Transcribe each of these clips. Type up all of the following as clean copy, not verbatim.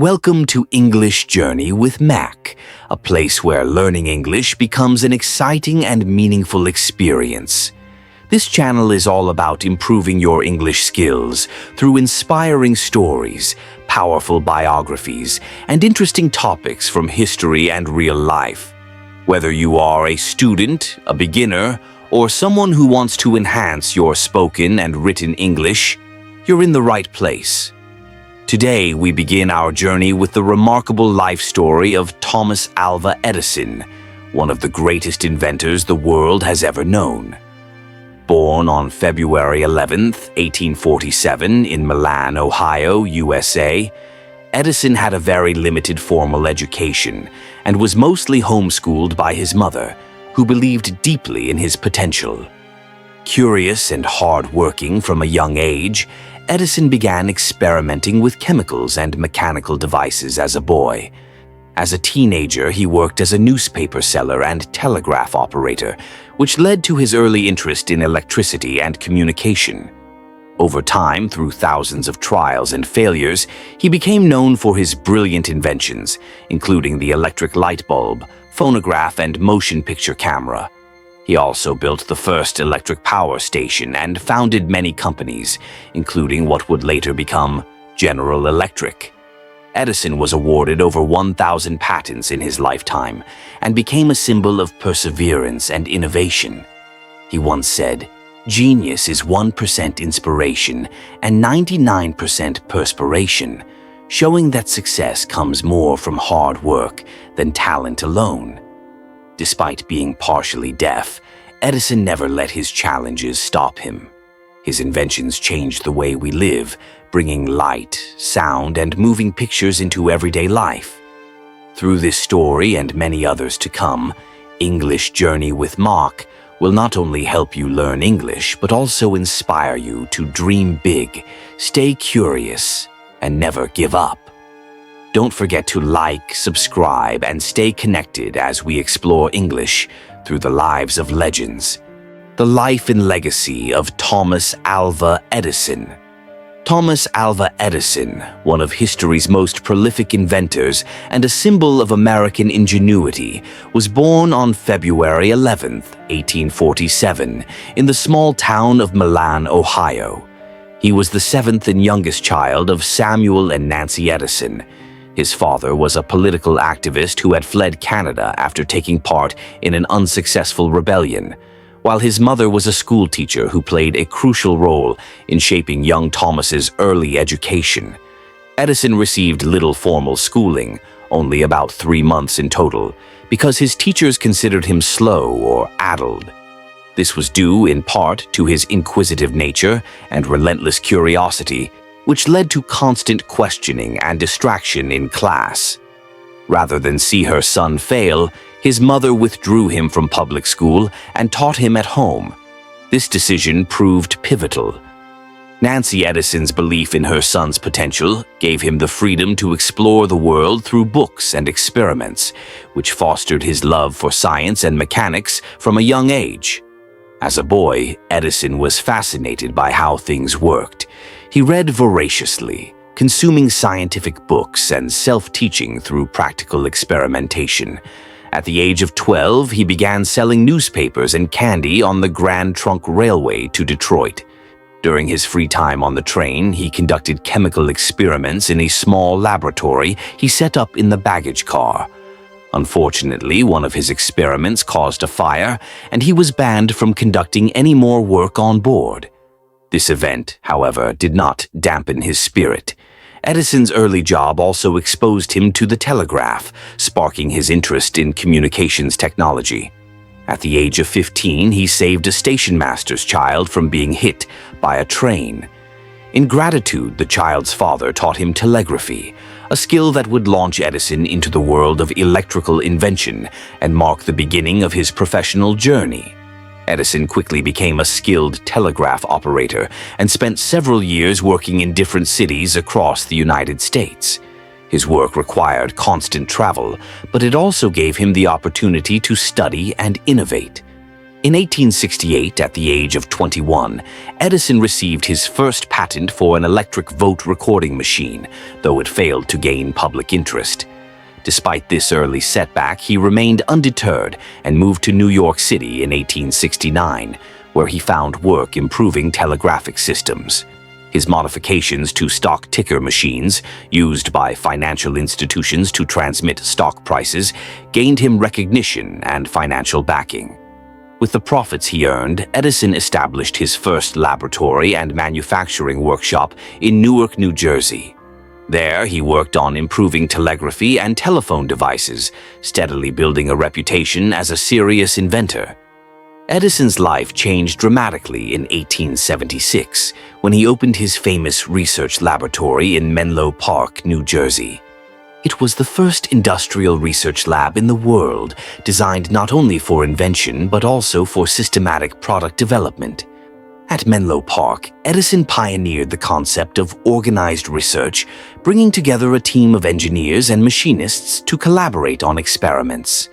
Welcome to English Journey with Mac, a place where learning English becomes an exciting and meaningful experience. This channel is all about improving your English skills through inspiring stories, powerful biographies, and interesting topics from history and real life. Whether you are a student, a beginner, or someone who wants to enhance your spoken and written English, you're in the right place. Today, we begin our journey with the remarkable life story of Thomas Alva Edison, one of the greatest inventors the world has ever known. Born on February 11, 1847, in Milan, Ohio, USA, Edison had a very limited formal education and was mostly homeschooled by his mother, who believed deeply in his potential. Curious and hard-working from a young age, Edison began experimenting with chemicals and mechanical devices as a boy. As a teenager, he worked as a newspaper seller and telegraph operator, which led to his early interest in electricity and communication. Over time, through thousands of trials and failures, he became known for his brilliant inventions, including the electric light bulb, phonograph, and motion picture camera. He also built the first electric power station and founded many companies, including what would later become General Electric. Edison was awarded over 1,000 patents in his lifetime and became a symbol of perseverance and innovation. He once said, "Genius is 1% inspiration and 99% perspiration, showing that success comes more from hard work than talent alone." Despite being partially deaf, Edison never let his challenges stop him. His inventions changed the way we live, bringing light, sound, and moving pictures into everyday life. Through this story and many others to come, English Journey with Mark will not only help you learn English, but also inspire you to dream big, stay curious, and never give up. Don't forget to like, subscribe, and stay connected as we explore English through the lives of legends. The life and legacy of Thomas Alva Edison. Thomas Alva Edison, one of history's most prolific inventors and a symbol of American ingenuity, was born on February 11, 1847, in the small town of Milan, Ohio. He was the seventh and youngest child of Samuel and Nancy Edison. His father was a political activist who had fled Canada after taking part in an unsuccessful rebellion, while his mother was a schoolteacher who played a crucial role in shaping young Thomas's early education. Edison received little formal schooling, only about 3 months in total, because his teachers considered him slow or addled. This was due in part to his inquisitive nature and relentless curiosity, which led to constant questioning and distraction in class. Rather than see her son fail, his mother withdrew him from public school and taught him at home. This decision proved pivotal. Nancy Edison's belief in her son's potential gave him the freedom to explore the world through books and experiments, which fostered his love for science and mechanics from a young age. As a boy, Edison was fascinated by how things worked. He read voraciously, consuming scientific books and self-teaching through practical experimentation. At the age of 12, he began selling newspapers and candy on the Grand Trunk Railway to Detroit. During his free time on the train, he conducted chemical experiments in a small laboratory he set up in the baggage car. Unfortunately, one of his experiments caused a fire, and he was banned from conducting any more work on board. This event, however, did not dampen his spirit. Edison's early job also exposed him to the telegraph, sparking his interest in communications technology. At the age of 15, he saved a station master's child from being hit by a train. In gratitude, the child's father taught him telegraphy, a skill that would launch Edison into the world of electrical invention and mark the beginning of his professional journey. Edison quickly became a skilled telegraph operator and spent several years working in different cities across the United States. His work required constant travel, but it also gave him the opportunity to study and innovate. In 1868, at the age of 21, Edison received his first patent for an electric vote recording machine, though it failed to gain public interest. Despite this early setback, he remained undeterred and moved to New York City in 1869, where he found work improving telegraphic systems. His modifications to stock ticker machines, used by financial institutions to transmit stock prices, gained him recognition and financial backing. With the profits he earned, Edison established his first laboratory and manufacturing workshop in Newark, New Jersey. There, he worked on improving telegraphy and telephone devices, steadily building a reputation as a serious inventor. Edison's life changed dramatically in 1876 when he opened his famous research laboratory in Menlo Park, New Jersey. It was the first industrial research lab in the world, designed not only for invention but also for systematic product development. At Menlo Park, Edison pioneered the concept of organized research, bringing together a team of engineers and machinists to collaborate on experiments.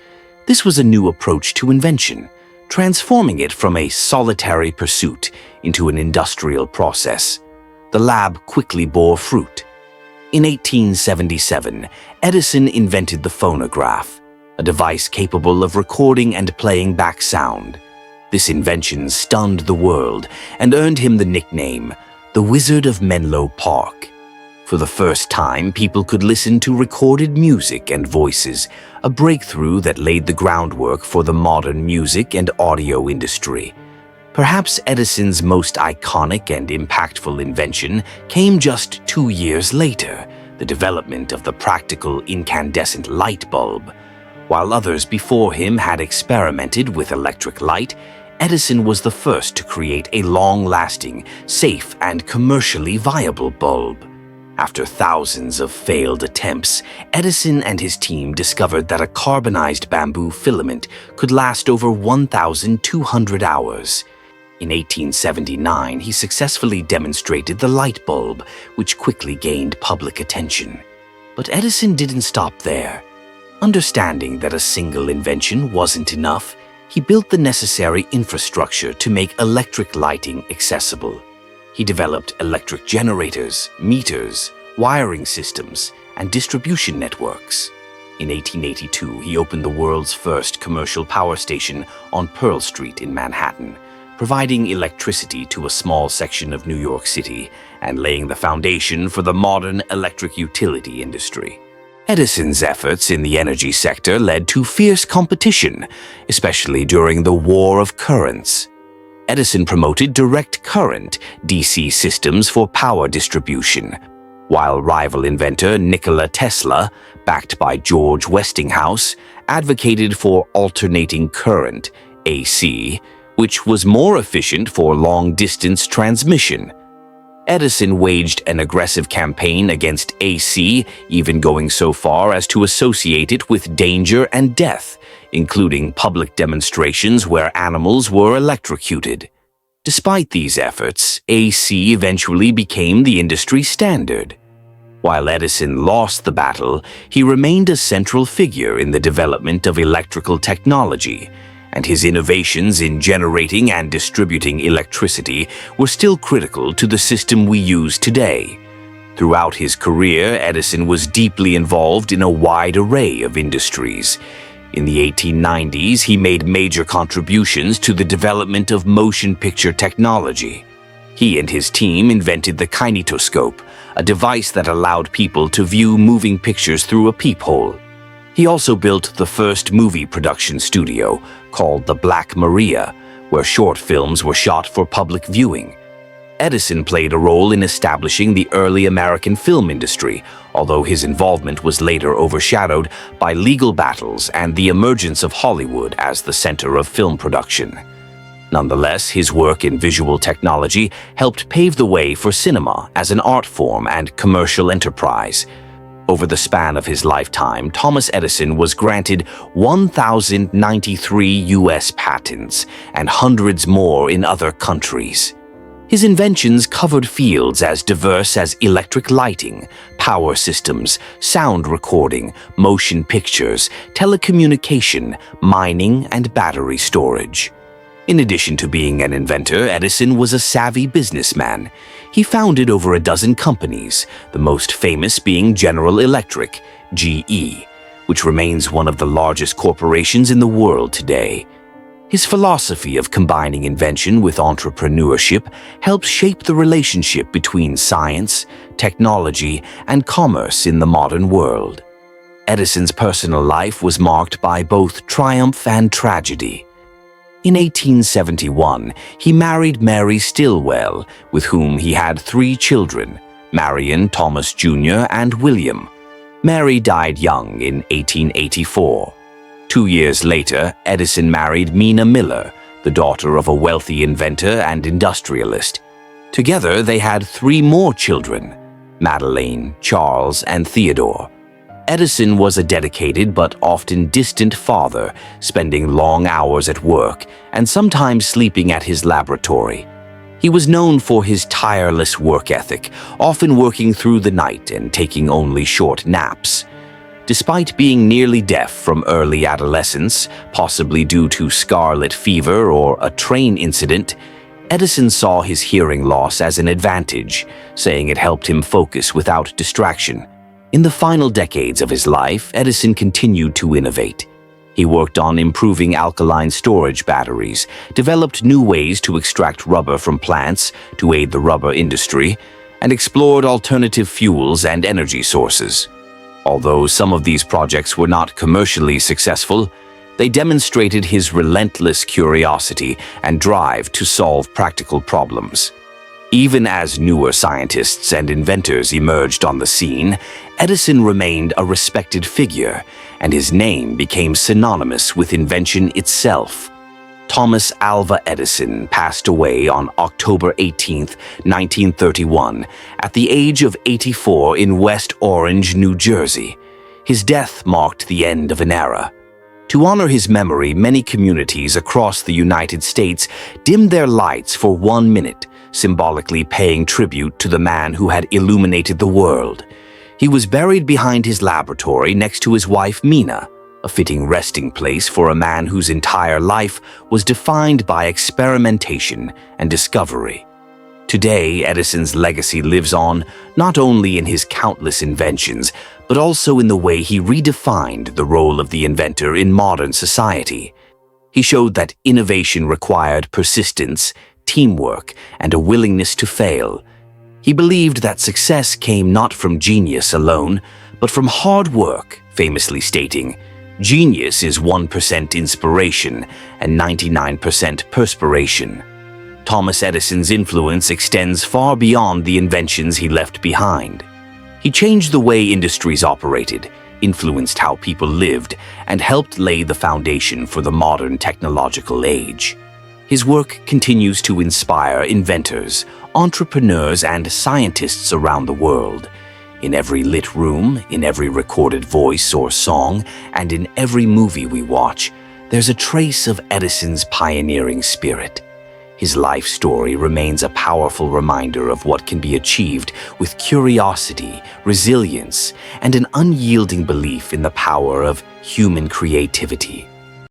This was a new approach to invention, transforming it from a solitary pursuit into an industrial process. The lab quickly bore fruit. In 1877, Edison invented the phonograph, a device capable of recording and playing back sound. This invention stunned the world and earned him the nickname, the Wizard of Menlo Park. For the first time, people could listen to recorded music and voices, a breakthrough that laid the groundwork for the modern music and audio industry. Perhaps Edison's most iconic and impactful invention came just 2 years later, the development of the practical incandescent light bulb. While others before him had experimented with electric light, Edison was the first to create a long-lasting, safe, and commercially viable bulb. After thousands of failed attempts, Edison and his team discovered that a carbonized bamboo filament could last over 1,200 hours. In 1879, he successfully demonstrated the light bulb, which quickly gained public attention. But Edison didn't stop there. Understanding that a single invention wasn't enough, he built the necessary infrastructure to make electric lighting accessible. He developed electric generators, meters, wiring systems, and distribution networks. In 1882, he opened the world's first commercial power station on Pearl Street in Manhattan, providing electricity to a small section of New York City and laying the foundation for the modern electric utility industry. Edison's efforts in the energy sector led to fierce competition, especially during the War of Currents. Edison promoted direct current DC systems for power distribution, while rival inventor Nikola Tesla, backed by George Westinghouse, advocated for alternating current AC, which was more efficient for long-distance transmission. Edison waged an aggressive campaign against AC, even going so far as to associate it with danger and death, including public demonstrations where animals were electrocuted. Despite these efforts, AC eventually became the industry standard. While Edison lost the battle, he remained a central figure in the development of electrical technology, and his innovations in generating and distributing electricity were still critical to the system we use today. Throughout his career, Edison was deeply involved in a wide array of industries. In the 1890s, he made major contributions to the development of motion picture technology. He and his team invented the kinetoscope, a device that allowed people to view moving pictures through a peephole. He also built the first movie production studio, called the Black Maria, where short films were shot for public viewing. Edison played a role in establishing the early American film industry, although his involvement was later overshadowed by legal battles and the emergence of Hollywood as the center of film production. Nonetheless, his work in visual technology helped pave the way for cinema as an art form and commercial enterprise. Over the span of his lifetime, Thomas Edison was granted 1,093 U.S. patents and hundreds more in other countries. His inventions covered fields as diverse as electric lighting, power systems, sound recording, motion pictures, telecommunication, mining, and battery storage. In addition to being an inventor, Edison was a savvy businessman. He founded over a dozen companies, the most famous being General Electric, GE, which remains one of the largest corporations in the world today. His philosophy of combining invention with entrepreneurship helps shape the relationship between science, technology, and commerce in the modern world. Edison's personal life was marked by both triumph and tragedy. In 1871, he married Mary Stilwell, with whom he had 3 children, Marion, Thomas Jr., and William. Mary died young in 1884. 2 years later, Edison married Mina Miller, the daughter of a wealthy inventor and industrialist. Together, they had 3 more children, Madeleine, Charles, and Theodore. Edison was a dedicated but often distant father, spending long hours at work and sometimes sleeping at his laboratory. He was known for his tireless work ethic, often working through the night and taking only short naps. Despite being nearly deaf from early adolescence, possibly due to scarlet fever or a train incident, Edison saw his hearing loss as an advantage, saying it helped him focus without distraction. In the final decades of his life, Edison continued to innovate. He worked on improving alkaline storage batteries, developed new ways to extract rubber from plants to aid the rubber industry, and explored alternative fuels and energy sources. Although some of these projects were not commercially successful, they demonstrated his relentless curiosity and drive to solve practical problems. Even as newer scientists and inventors emerged on the scene, Edison remained a respected figure, and his name became synonymous with invention itself. Thomas Alva Edison passed away on October 18, 1931, at the age of 84 in West Orange, New Jersey. His death marked the end of an era. To honor his memory, many communities across the United States dimmed their lights for 1 minute, symbolically paying tribute to the man who had illuminated the world. He was buried behind his laboratory next to his wife Mina, a fitting resting place for a man whose entire life was defined by experimentation and discovery. Today, Edison's legacy lives on not only in his countless inventions, but also in the way he redefined the role of the inventor in modern society. He showed that innovation required persistence, teamwork, and a willingness to fail. He believed that success came not from genius alone, but from hard work, famously stating, "Genius is 1% inspiration and 99% perspiration." Thomas Edison's influence extends far beyond the inventions he left behind. He changed the way industries operated, influenced how people lived, and helped lay the foundation for the modern technological age. His work continues to inspire inventors, entrepreneurs, and scientists around the world. In every lit room, in every recorded voice or song, and in every movie we watch, there's a trace of Edison's pioneering spirit. His life story remains a powerful reminder of what can be achieved with curiosity, resilience, and an unyielding belief in the power of human creativity.